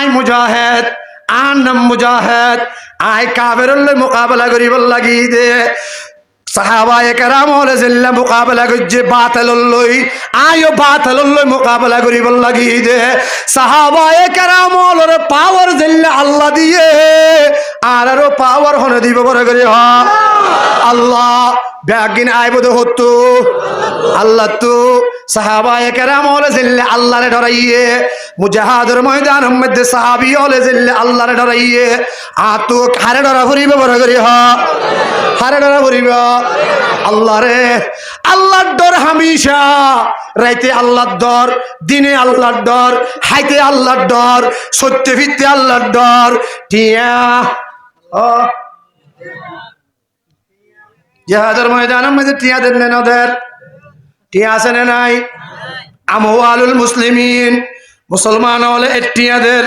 আয় মুজাহিদ আর নাম মুজাহিদ আয় কাফেরের লই মোকাবেলা করিবার লাগি দে সাহাবায়ে কেরাম হলে জিল্লা মোকাবেলা করছে বাতিলের লই আয়ো বাতিলের লই মোকাবেলা করিবার লাগি দে সাহাবায়ে কেরাম হলের পাওয়ার জিল্লা আল্লাহ দিয়ে আরো পাওয়ার হনে দিব করে করি হ আল্লাহ ব্যাগিন আইবদ হতো আল্লাহ তো সাহাবায়ে কেরাম হলে জিল্লা আল্লাহরে ডরাইয়ে মুজাহিদের ময়দানের মধ্যে সাহাবী হলে জিল্লা আল্লাহরে ডরাইয়ে আতো কারে ডরা করিব বড় করি হ কারে ডরা করিব আল্লাহ রে আল্লাহর ডর হামেশা রাইতে আল্লাহর ডর দিনে আল্লাহর ডর হাইতে আল্লাহর ডর সত্যে ভিত্তে আল্লাহর ডর টিয়া ও জিহাদের ময়দানের মধ্যে টিয়া দেন না ওদের টিয়া আছে না নাই আমওয়ালুল মুসলিমিন মুসলমান হলে টিয়াদের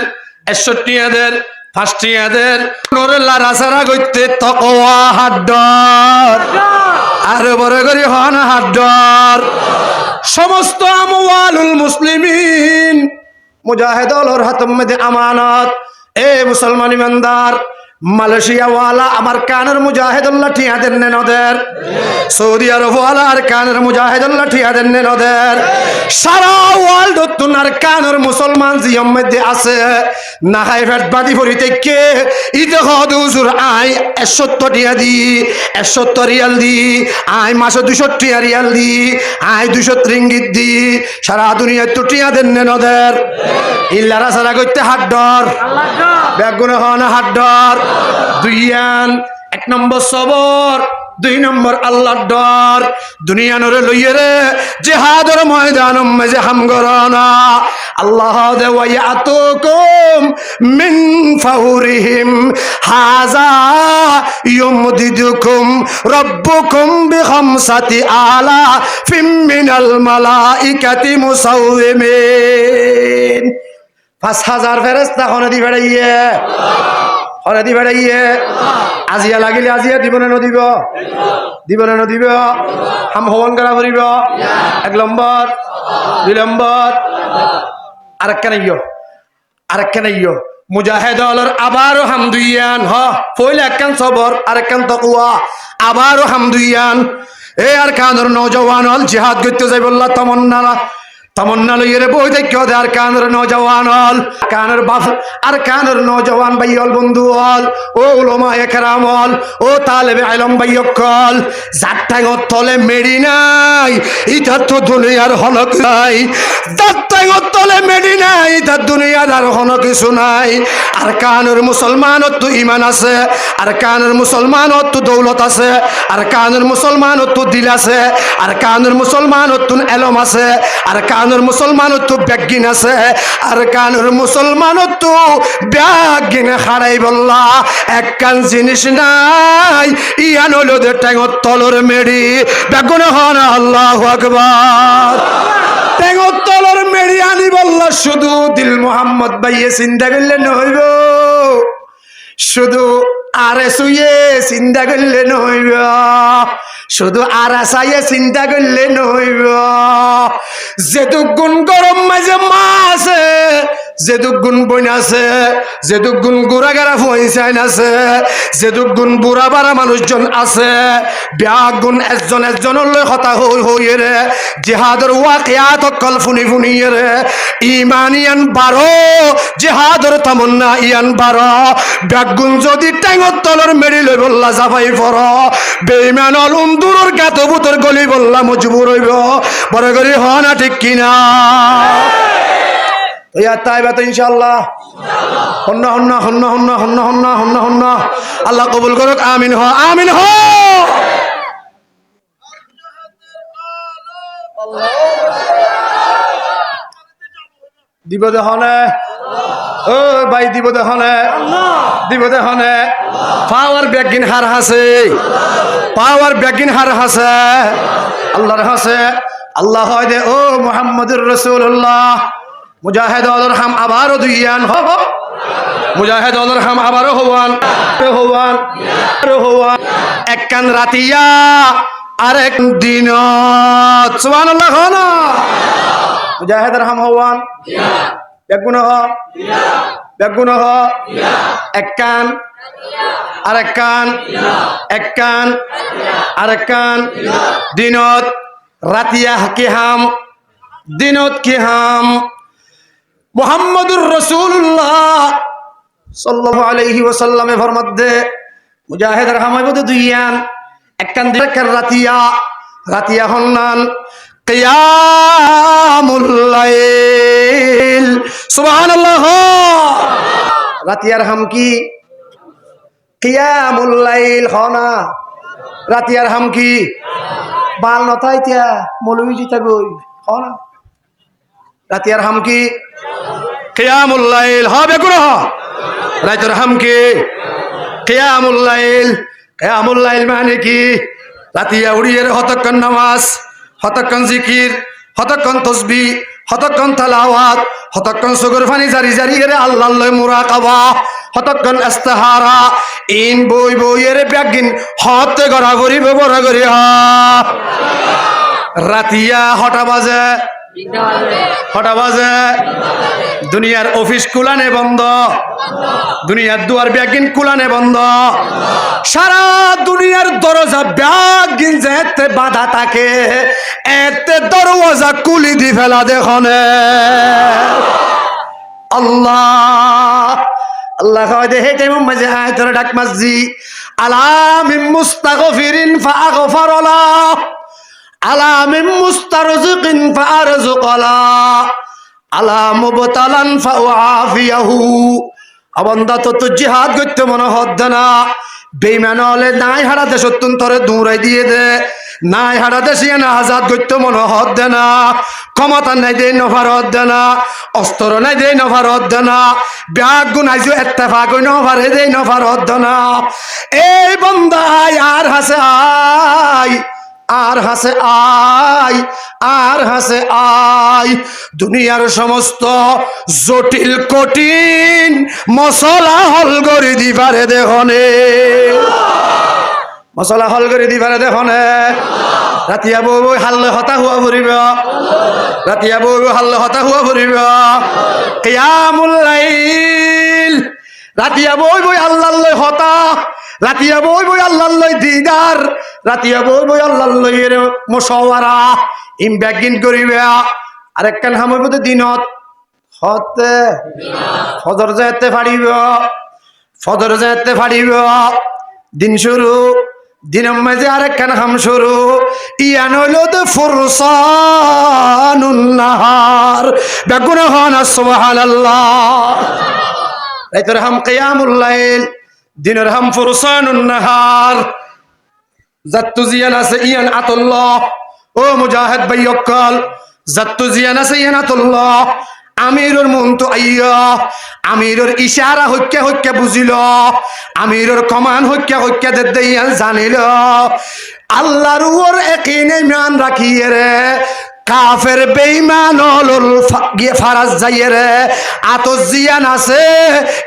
61 টিয়াদের 5 টিয়াদের নরে লারাসারা কইতে তাকওয়া হাড্ডর আর বড় করে হন হাড্ডর সমস্ত আমওয়ালুল মুসলিমিন মুজাহিদুল হাতম মধ্যে আমানত এ মুসলমান ইমানদার মালয়েশিয়া ওয়ালা আমার কানের মুজাহিদুল্লাহ ঠিয়া দেন নদের সৌদি আরব ওয়ালা আর কানের মুজাহিদুল্লাহ ঠিয়া দেন নদের সারা ওয়ার্ল্ড তুনার কানের মুসলমান জিয়ম মধ্যে আছে না হাই ফেট বাদি ফরিতে কে ইতে হদ হুজুর আই 71 টিয়া দি 71 রিয়াল দি আই মাসে 200 রিয়াল দি আই 200 রিঙ্গিত দি সারা দুনিয়ায় তো টিয়া দেন নদের ইল্লারা সারা কইতে হাড্ডর বেগুন হন হাড্ডর দুইয়ান 1 নম্বর সবর 2 নম্বর আল্লাহর ডর দুনিয়া নরে লইয়ে রে জিহাদের ময়দানম মাঝে হাম গরানা আল্লাহ দে ওয়ায়াতুকুম মিন ফাউরিহিম হাযা ইউমদিদুকুম রাব্বুকুম বিখামসাতি আলা ফিম মিনাল মালাইকাতি মুসাউমিন 5000 ফেরেশতা হনে দি বেড়াইয়ে হনে দি বেড়াইয়ে আজিয়া লাগিলে আজিয়া দিব না নদিব দিব না নদিব হাম হবন করা করিব 1 নম্বর 2 নম্বর আরেকখান আইয়ো মুজাহিদুলর আবারও হামদুইয়ান হ পয়লা একখান সবর আরেকখান তাকওয়া আবারও হামদুইয়ান এ আর কানের নওজওয়ান হল জিহাদ করতে যাই বললা তমন্না লইরে বই দেখো আর কানের নওজওয়ান হল কানের বাপ আর কানের নওজওয়ান ভাই হল বন্ধু হল ও উলামা একরাম হল ও তালেবে ইলম ভাই হল জাট্টাঙ্গত তলে মেডি নাই ইটা তো দুনিয়ার হলক নাই জাট্টাঙ্গত তলে মেডি নাই ইটা দুনিয়ার আর হন কিছু নাই আর কানের মুসলমানত তো ঈমান আছে আর কানের মুসলমানত তো দৌলত আছে আর কানের মুসলমানত তো দিল আছে আর কানের মুসলমানত তো ইলম আছে আর কানের মুসলমানত তো ব্যাগিন আছে আর কানের মুসলমানত তো ব্যাগিন হারাই বললা এক কান জিনিস নাই ইয়ান হলো দে ট্যাঙ্গত তলর মেডি বেগুন হন আল্লাহু আকবার ট্যাঙ্গত তলর মেডি আনি বললা শুধু দিল মোহাম্মদ ভাইয়ে চিন্তা করলে নইব শুধু আরে শুয়ে চিন্তা করলে নইব শুধু আরাসাইয়ে চিন্তা করলে নইব যেটুক গুণ গরম মাঝে মা আছে যেটুক গুণ বইন আছে যেটুক গুণ গুড়াগাড়া পয়সাইন আছে যেটুক গুণ বুড়া বাড়া মানুষজন আছে ব্যাগ গুণ একজনের লই কথা হইয়ে রে জিহাদের ওয়াকিয়াত কল ফুনি ফুনিয়ে রে ঈমান ইয়ান বারো জিহাদের তামান্না ইয়ান বারো ব্যাগ গুণ যদি ট্যাঙ্গত তলর মেরি লই বললা জাফাই পড় বেঈমান হল উন্দুরের গাত বুতর গলি বললা মজবুর হইব বড় করে হ না ঠিক কিনা ইনশাআল্লাহ আল্লাহ কবুল করুক আমিন হ আমিন হ দিব দেখনে ও ভাই দিব দেখনে পাওয়ার ব্যাগিন হার হাসে পাওয়ার ব্যাগিন হার হাসে আল্লাহর হাসে আল্লাহ হয় দে ও মুহাম্মদুর রাসূলুল্লাহ মুজাহিদুল হাম আবারও দুইয়ান হব মুজাহিদুল হাম আবারও হওয়ান এক কান রাতিয়া আরেক দিন সুবহানাল্লাহ না মুজাহিদুল হাম হওয়ান বেগুন হ বেগুন হ এক কান আরেক কান এক কান আরেক কান দিনত রাতিয়া কি হাম দিনত কি হাম মুহাম্মদুর রাসূলুল্লাহ সাল্লাল্লাহু আলাইহি ওয়াসাল্লামে ফরমাদে মুজাহিদের হামাইবতে দুইয়ান এক কান দিকের রাতিয়া রাতিয়া হন্নান কিয়ামুল লাইল সুবহানাল্লাহ রাতিয়ার হাম কি কিয়ামুল লাইল হনা রাতিয়ার হাম কি বাল নতাইতিয়া মৌলবী জিতা গই হনা রাতিয়ার হাম কি কিয়ামুল লাইল হবে গুণ রাতের হাম কি কিয়ামুল লাইল কিয়ামুল লাইল মানে কি রাতিয়া উড়িয়ে হতক্ষণ নামাজ হতক্ষণ জিকির হতক্ষণ তসবিহ হতক্ষণ তালাওয়াত হতক্ষণ সুগর ফানি জারি জারি এর আল্লাহ মুরাকাবা হতক্ষণ ইস্তিহারা ইন বই বই এর ব্যাগিন হতে গড়া গড়ি বড় গড়ি রাতিয়া হটা বাজে হটা বাজে দুনিয়ার অফিস কুলানে বন্ধ দুনিয়ার দুয়ার ব্যাগিন কুলানে বন্ধ সারা দুনিয়ার দরজা ব্যাগিন যেতে বাধা থাকে এতে দরওয়াজা কুলি দি ফেলা দেখনে আল্লাহ আল্লাহ কয় দে হেতে মাঝে আয়াতের ডাক মাজি আলামিন মুস্তাগফিরিন ফাগফারলা আলামিন মুস্তারজিকিন ফারজুকলা আলা মুবতালান ফাউআফিয়াহু আবন্দা তো জিহাদ করতে মনে হদ্দে না বেঈমান হলে নাই হারা দেশ তরে দৌড়াই দিয়ে দে নাই হারা দেশে না আজাদ করতে মনে হদ্দে না ক্ষমতা নাই দেই নফার হদ্দে না অস্ত্র নাই দেই নফার হদ্দে না ব্যাগ গুনাইছো ইত্তেফাক হই নফার দেই নফার হদ্দে না এই বান্দা আর হাসে আয় আর হাসে আয় আর হাসে আয় দুনিয়ার সমস্ত জটিল কঠিন মশলা হল করে দিবারে দেখনে মশলা হল করে দিবারে দেখনে রাতিয়া বউ বই হাল্লে হতা হুয়া ফুরিব রাতিয়া বউ বই হাল্লে হতা হুয়া ফুরিব কিয়ামুল লাইল রাতিয়া বই বই আল্লাহ লই হতা রাতিয়া বই বই আল্লাহ লই দিদার রাতিয়া বই বই আল্লাহ লই এর মুশাওয়ারা ইম ব্যাগিন করিবে আরেকখান হামইব তো দিনত হতে ফজর যেতে ফাড়িব ফজর যেতে ফাড়িব দিন শুরু দিনের মাঝে আরেকখান হাম শুরু ইয়ান হইল তো ফুরসানুন নাহার বেগুন হন সুবহানাল্লাহ রাতের হাম কিয়ামুল লাইল দিনের হাম ফুরসানুন নাহার জাত্তু জিয়ান আছে ইয়ান আতুল্লাহ ও মুজাহিদ ভাই অক্কল জাত্তু জিয়ান আছে ইয়ান আতুল্লাহ আমিরুর মুন্তু আইয়া আমিরুর ইশারা হইকে হইকে বুঝিল আমিরুর কমান হইকে হইকে দেইয়ান জানিল আল্লাহর উপর ইয়াকিন ঈমান রাখিয়ে রে কাফের বেঈমান হলুল ফারাজ যাইরে আত জিয়ান আছে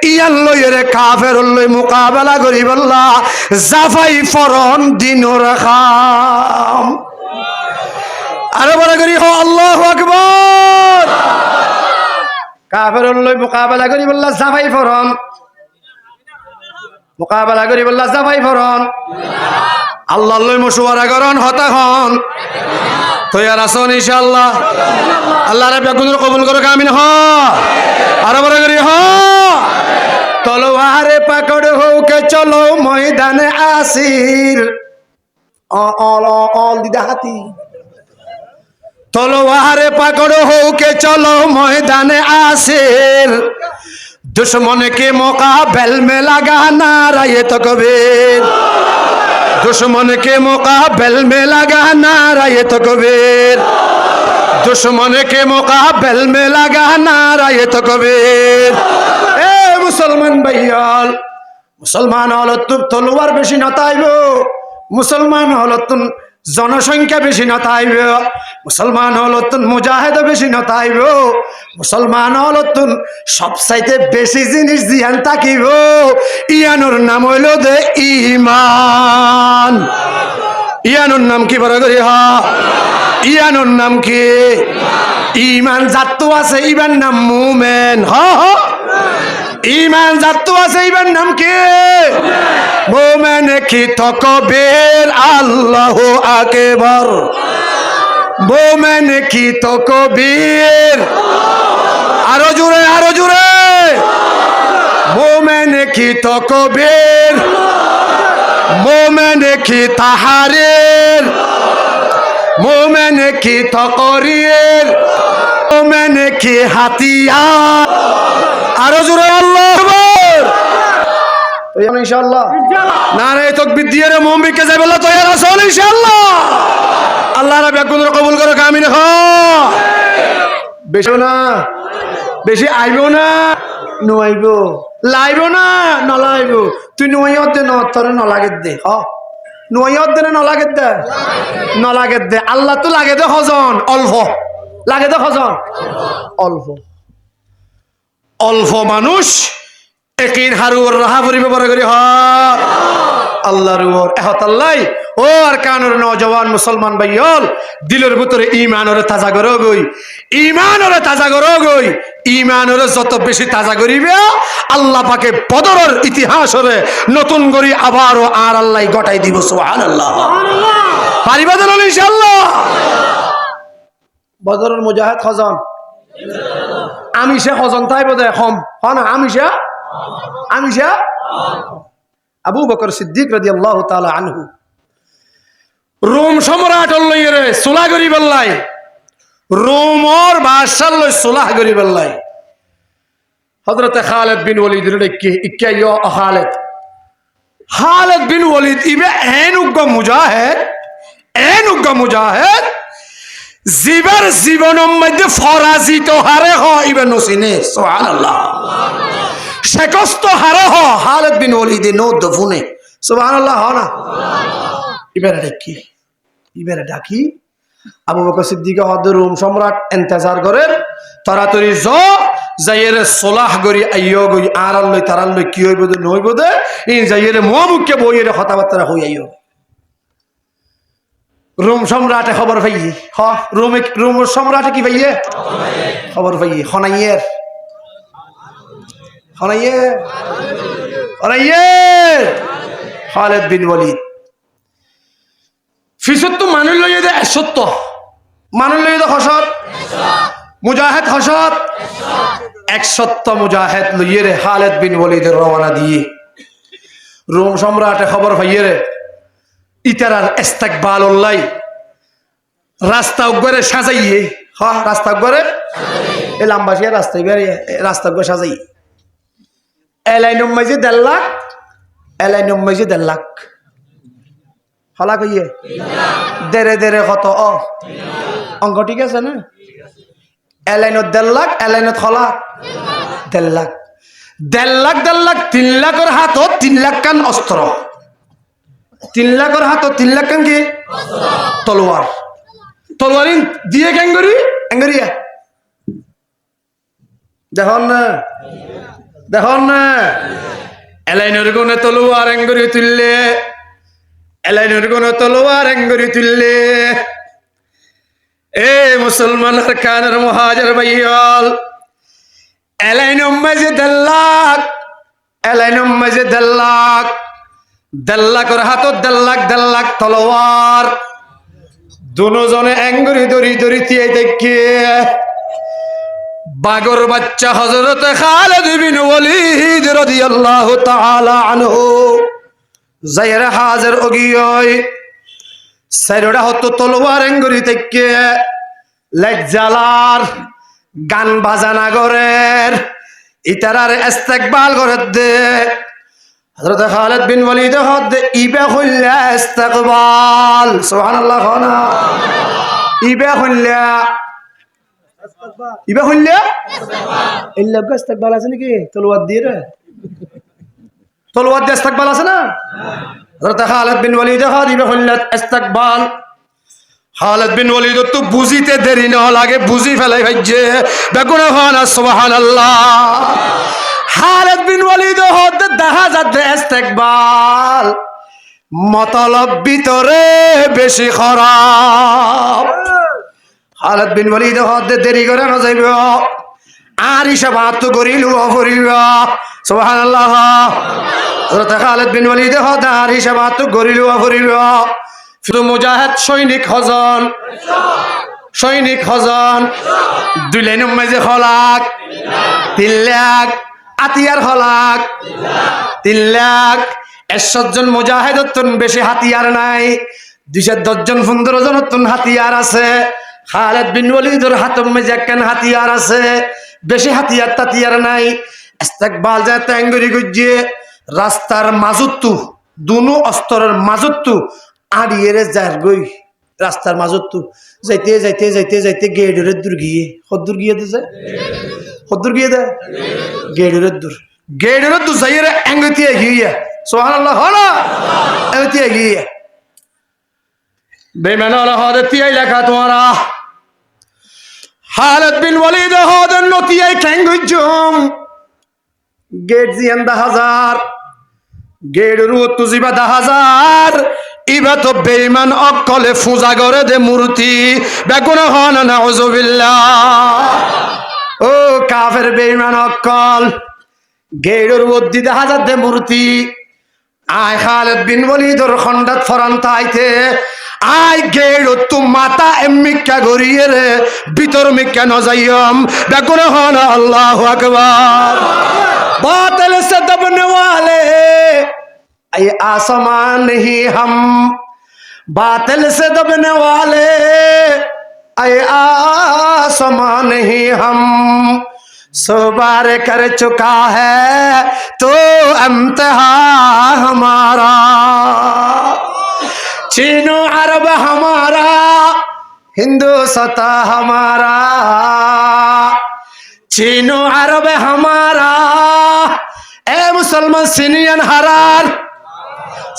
ইয়ান লইরে কাফের লই মোকাবেলা করি বল্লা জাফাই ফরন দিনুর খাম আরে বড় করি হো আল্লাহু আকবার কাফের লই মোকাবেলা করি বল্লা জাফাই ফরন মোকাবেলা করি বল্লা জাফাই ফরন আল্লাহ লই মশওয়ারা করন হতা হন তৈয়ার আসুন ইনশাআল্লাহ আল্লাহ রাব্বি গুনাহ কবুল করুক আমিন হ আর বড় করি হ তলোয়ারে পাকড় হোকে চলো ময়দানে আসির অল দিদা হাতি তলোয়ারে পাকড় হোকে চলো ময়দানে আসির दुश्मन के मुकाबले में लगाना राये तकबीर दुश्मन के मुकाबले में लगाना राये तकबीर दुश्मन के मुकाबले में लगाना राये तकबीर ए मुसलमान भाइयाल मुसलमान हलो तुम तलवार बेशी नताइबो मुसलमान हलो तुम जनसंख्या बेशी नताइब मुसलमान हलो तुम मुजाहिद बेशी नताइब मुसलमान हलो तुम सब साइते बेशी जिनिस दियान ताकिब ইয়ানোর नाम हलो दे ईमान ইয়ানোর नाम की बड़ा करी हा ইয়ানোর नाम की ईमान जातो आसे ईमान नाम मुमेन हा हा ইমান জাতু আছে, ইমান নাম কি? মোমেন কি তকবীর আল্লাহু আকবার, মোমেন কি তকবীর, আরো জোরে আরো জোরে, মোমেন কি তকবীর, মোমেন কি তাহারির, মোমেন কি তকরীর, মোমেন কি হাতিয়ার, আরো জোরে আল্লাহু আকবার। ইনশাআল্লাহ নারে তাকবীর দিয়ে রে মুমিনকে যাবে আল্লাহ তৈয়ার আছে ইনশাআল্লাহ। আল্লাহ রাব্বি আকুল কবুল করো, আমিন। হ বেশি না, বেশি আইবো না, নুয়াইবো, লাইবো না, নলাইবো। তুই নুয়াইয়ত দে, তোর নলাগে দে। হ নুয়াইয়ত দে, নলাগে দে, নলাগে দে। আল্লাহ তো লাগে দে হজন অল্প, লাগে দে হজন অল্প। অল্প মানুষ একিন হারুর রাহা পরিবে বড় করি। হ আল্লাহর উপর এহতাল্লাই ও আর কানুর নওজওয়ান মুসলমান ভাইয়ল দিলের ভিতরে ঈমানরে তাজা করো গই, ঈমানরে তাজা করো গই। ঈমানরে যত বেশি তাজা করিবে আল্লাহ পাকে বদরের ইতিহাসরে নতুন করি আবারও আর আল্লাহ গটাই দিব। সুবহানাল্লাহ, পারিবা তো ইনশাআল্লাহ। বদরের মুজাহিদ খজন আমি সে হজন তাই বোধ হম হ না, আমি সে আবু বকর সিদ্দিক রাদিয়াল্লাহু তাআলা আনহু রোম সম্রাট লইরে সুলাহ করি বেল্লাই, রোমর বাদশাহ লই সুলাহ করি বেল্লাই হযরত খালিদ বিন ওয়ালিদ রেকে ইক্কাইয়া খালিদ, খালিদ বিন ওয়ালিদ ইবে এনুগ্গা মুজাহিদ জীবের জীবনের মধ্যে ফরাজিত হারে হ ইবে নসিনে। সুবহানাল্লাহ, শেকস্ত হারে হ খালিদ বিন ওয়ালিদ নো দফুনে। সুবহানাল্লাহ হ না। ইবেরে ডাকি আবু বকর সিদ্দিক হদ রোম সম্রাট ইন্তজার করে তাড়াতাড়ি যাইয়ের সোলাহ করি আইয় গই আর আল্লাহ তার আল্লাহ কি হইব দে নইব দে এই যাইয়ের মুখে বইয়ের কথাবার্তা হই আইয়। রোম সম্রাটে খবর পাইয়ে হ রোম সম্রাটে কি পাইয়ে খবর পাইয়ে হনাইয়ের খালিদ বিন ওয়ালিদ ফিসত তো মানুষ লইয়ে দে সত্য, মানুষ লইয়ে দে হসত মুজাহিদ হসত 100 মুজাহিদ লইয়ে রে খালিদ বিন ওয়ালিদের রওনা দিয়ে রোম সম্রাটে খবর পাইয়ে রে ইতারার ইস্তেকবাল উল্লাই রাস্তা উপরে সাজাইয়ে। হ রাস্তা উপরে এই লম্বাসিয়া রাস্তা বেরিয়ে রাস্তা উপরে সাজাই এলাইনুম মাঝে 1.5 লাখ, এলাইনুম মাঝে 1.5 লাখ হলা কইয়ে দেরে দেরে কত অঙ্ক ঠিক আছে না? এলাইনত 1.5 লাখ, এলাইনত হলা 1.5 লাখ, 1.5 লাখ 3 লাখের হাতত 3 লাখ কান অস্ত্র, 3 লাখের হাতত 3 লাখ কান কি তলোয়ার, তলোয়ারিন দিয়ে ক্যাঙ্গরি এঙ্গরিয়া দেখুন না এলাইনের গুণে তলোয়ার এঙ্গরি তুললে, এলাইনের গুণে তলোয়ার এঙ্গরি তুললে। এ মুসলমানের কানের মুহাজির ভাইয়াল এলাইনুম মাঝে 1.5 লাখ, এলাইনুম মাঝে 1.5 লাখ, 1.5 লাখের হাতত 1.5 লাখ তলোয়ার দুজনে এঙ্গরি দড়ি দড়ি দিয়ে দেখে বাগর বাচ্চা হযরত খালিদ বিন ওয়ালিদ রাদিয়াল্লাহু তাআলা আনহু যায়রা হাজির ওগিয়ই সাইরোডা হতো তলোয়ার এঙ্গরি থেকে লজ্জালার গান বাজানা গরের ইতারার ইস্তেকবাল করে দে হযরত খালিদ বিন ওয়ালিদ হদ ইবে হইলা ইস্তেকবাল। সুবহানাল্লাহ খানা ইবে হইলা এই লোক ইস্তেকবাল আছে নাকি? তলোয়ার দিয়ে রে তলোয়ার দিয়ে ইস্তেকবাল আছে না? হযরত খালিদ বিন ওয়ালিদ হদ ইবে হইলা ইস্তেকবাল। খালিদ বিন ওয়ালিদ তো বুঝিতে দেরি না লাগে, বুঝি ফেলাই ভাইজে বেগুনা খানা। সুবহানাল্লাহ, খালিদ বিন ওয়ালিদ হদ দেখা যাচ্ছে ইস্তেকবাল মতলব ভিতরে বেশি খারাপ। খালিদ বিন ওয়ালিদ হদ দেরি করে না যাইব আর হিসাবাত করিল ফুরিব সুবহানাল্লাহ হযরত খালিদ বিন ওয়ালিদ হদার হিসাবাত করিল ফুরিব শুধু মুজাহিদ সৈনিক হজন 2 লাইনের মাঝে হলাক 3 লাখ আতিয়ার হলাক 3 লাখ 61 জন মুজাহিদতন বেশি হাতিয়ার নাই 210 জন 15 জনতন হাতিয়ার আছে খালিদ বিন ওয়ালিদের হাতের মাঝে একখান হাতিয়ার আছে বেশি হাতিয়ার তাতিয়ার নাই ইস্তেকবাল যায় ট্যাঙ্গুরি গুজিয়ে রাস্তার মাজুত্তু দুনো অস্তরের মাজুত্তু আড়িয়ে যায় গই রাস্তার মাজুত্তু যাইতে যাইতে যাইতে যাইতে গেডের দূর গিয়ে কদ্দূর গিয়ে দিছে কদ্দূর গিয়ে দে গেডের দূর যাইরে এঙ্গতি গিয়ে সুবহানাল্লাহ হলো এঙ্গতি গিয়ে বেঈমান হলো হদে তিয়াই লেখা তোমারা খালিদ বিন ওয়ালিদ হদে নতিয়াই ঠ্যাঙ্গুজুম গেট জিয়ান 10000 গেডের তুজিবা 10000 ইবা তো বেঈমান অকলে পূজা করে দে মূর্তি বেগুন হন নাউজুবিল্লাহ ও কাফের বেঈমান অকল গেডের মধ্যে 10000 দে মূর্তি আয় খালিদ বিন ওয়ালিদর খন্ডাত ফরান্ত আইতে আই গেড়ো তু মাতা এমিকা গড়িয়ে রে ভিতর মিকা নজাইম বেগুন হন আল্লাহু আকবার बातिल से दबने वाले ये आसमान नहीं हम बातिल से दबने वाले ये आसमान नहीं हम सो बार कर चुका है तो इम्तिहा हमारा चीनो अरब हमारा हिंदुस्तान हमारा चीनो अरब हमारा ए मुसलमान सिनियन हरार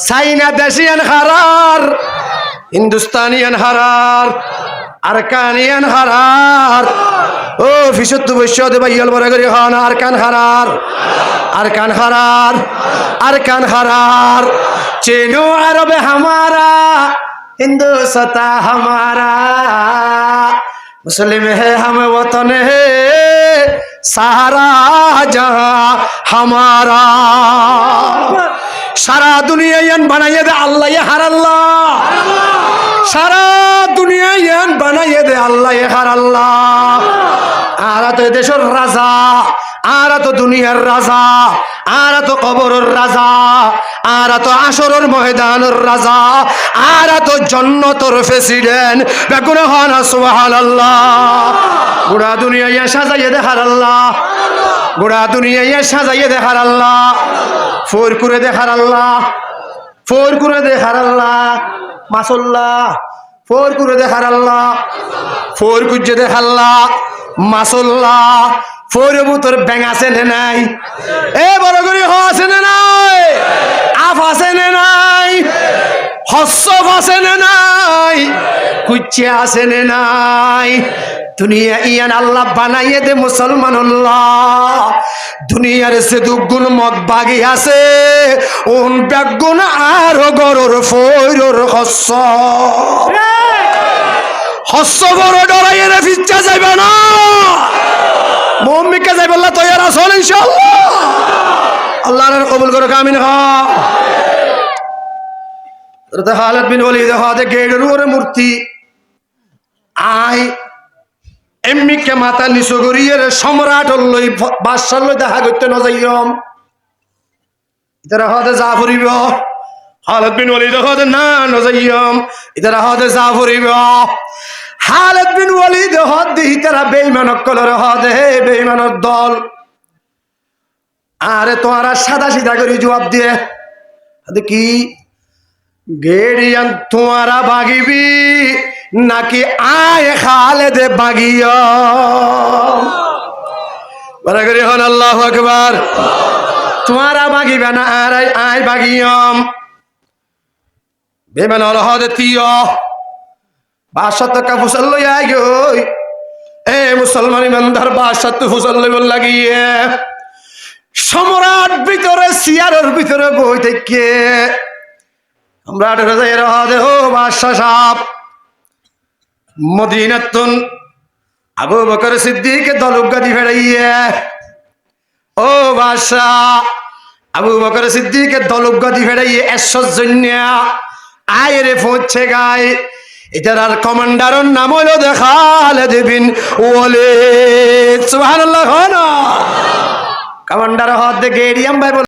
साइना देशियन हरार हिंदुस्तानियन हरार अरकानियन हरार ओ फिशत बशो दे भाई अलबरा करी खाना अरकान हरार अरकान हरार अरकान हरार चीनो अरब हमारा हिंदुस्तान हमारा मुस्लिम है हम वतन है सारा जहां हमारा सारा दुनिया यन बनाए दे अल्लाह ये हर अल्लाह सारा दुनिया यन बनाए दे अल्लाह ये हर अल्लाह आरा तो देशर राजा आरा तो दुनियार राजा आरा तो कबरर राजा आरा तो आशरर मयदानर राजा आरा तो जन्नतर प्रेसिडेंट बेगुन हना सुबहानाल्लाह गोड़ा दुनिया ये साजाइए दे हर अल्लाह गोड़ा दुनिया ये साजाइए दे हर अल्लाह फोर करे दे हर अल्लाह फोर करे दे हर अल्लाह माशाल्लाह फोर करे दे हर अल्लाह फोर कुजे दे अल्लाह माशाल्लाह फोर बुतर बेंग आसे ने नाई ए बड़ करी हो आसे ने नाई आफ आसे ने नाई हस्सफ आसे ने नाई कुचे आसे ने नाई दुनिया इयान अल्लाह बनाइए दे मुसलमान अल्लाह दुनियार से दुगुण मग बागी आसे उन बेगुण आरो गरर फोरर हस्स बड़ डराइए रे फिच्चा जाइबे ना मुमिका जाइबे अल्लाह तैयार आछो इंशाअल्लाह अल्लाह रे कबूल करो आमीन हा हज़रत खालिद बिन वलीद हादे गेडर ओरे मूर्ति आय एम्मी के माता निचो करिए रे सम्राट लई बादशाह लई দেখা করতে না যাইম ইতারা হাদে যা ফুরিব খালিদ বিন ওয়ালিদ হাদে না না যাইম ইতারা হাদে যা ফুরিব খালিদ বিন ওয়ালিদ হাদে ইতারা বেঈমান কলর হাদে বেঈমানের দল আরে তোরা সাদা সিধা করে জবাব দিয়ে হাদে কি গেড়িয়ান তোরা ভাগিবি নাকি আয় খালিদ বাগিয়া বড় করে হন আল্লাহু আকবার তোমরা বাগিবে না আর আয় বাগিয়াম বেমান হল হদে তিয় বাদশাহ কা ফুসল লই আই গই এ মুসলমান ইমানদার বাদশাহ তো ফুসল লই লাগিয়ে সম্রাট ভিতরে সিয়ারের ভিতরে বই থেকে আমরা হদে ও বাদশাহ সাহেব মদিনাতুন আবু বকর সিদ্দিক দলুগাদি ফেরাইয়া ও বাদশা আবু বকর সিদ্দিক দলুগাদি ফেরাইয়া এসজন্যা আয় রে পৌঁছে গায় এটার কমান্ডারের নাম হলো খালিদ বিন ওয়ালিদ সুবহানাল্লাহ। কমান্ডার হাত দেখে এরিয়াম ভাই